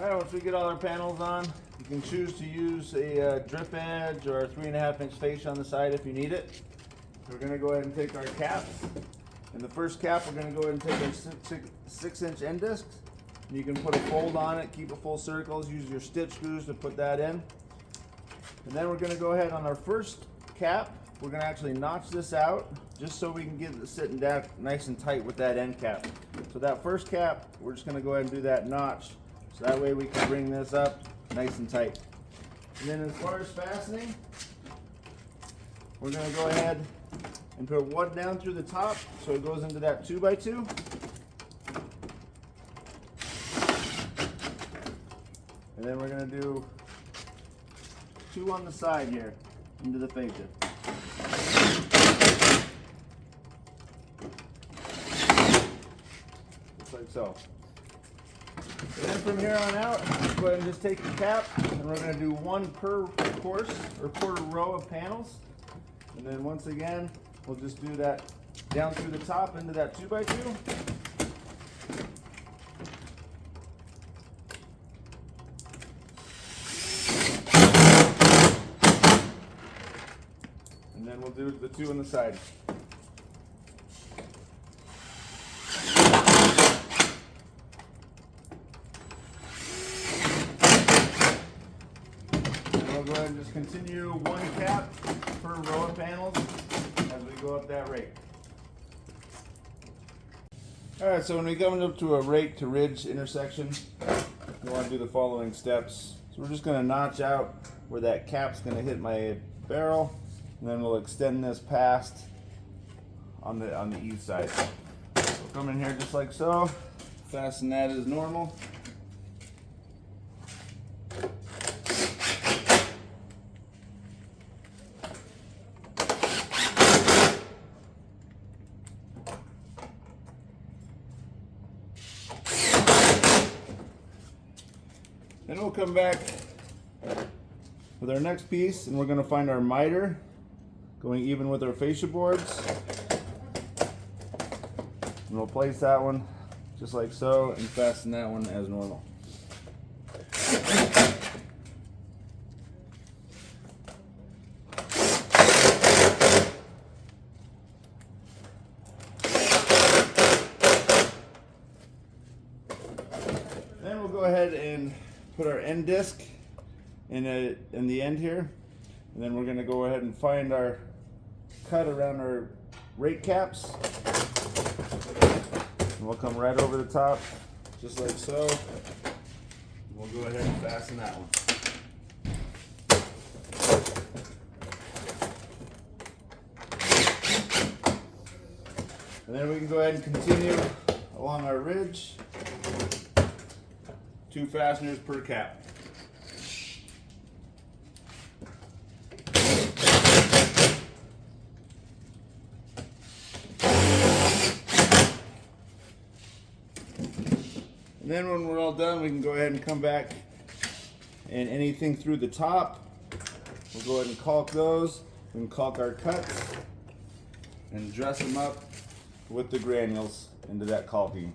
Alright, once we get all our panels on, you can choose to use a drip edge or a 3.5 inch fascia on the side if you need it. We're going to go ahead and take our caps. In the first cap, we're going to go ahead and take our 6 inch end disc. And you can put a fold on it, keep it full circles, use your stitch screws to put that in. And then we're going to go ahead on our first cap, we're going to actually notch this out just so we can get it sitting down nice and tight with that end cap. So that first cap, we're just going to go ahead and do that notch. So that way we can bring this up nice and tight. And then as far as fastening, we're going to go ahead and put one down through the top so it goes into that 2x2. And then we're going to do 2 on the side here into the fascia. Just like so. And then from here on out, go ahead and just take the cap, and we're going to do 1 per course or per row of panels. And then once again, we'll just do that down through the top into that 2x2. And then we'll do the 2 on the side. We'll go ahead and just continue 1 cap per row of panels as we go up that rake. Alright, so when we come up to a rake to ridge intersection, we want to do the following steps. So we're just going to notch out where that cap's going to hit my barrel, and then we'll extend this past on the east side. So come in here just like so, fasten that as normal. Then we'll come back with our next piece, and we're going to find our miter going even with our fascia boards. And we'll place that one just like so and fasten that one as normal. Then we'll go ahead and put our end disc in the end here, and then we're going to go ahead and find our cut around our rake caps, and we'll come right over the top just like so. We'll go ahead and fasten that one. And then we can go ahead and continue along our ridge. 2 fasteners per cap. And then when we're all done, we can go ahead and come back, and anything through the top, we'll go ahead and caulk those. We can caulk our cuts and dress them up with the granules into that caulking.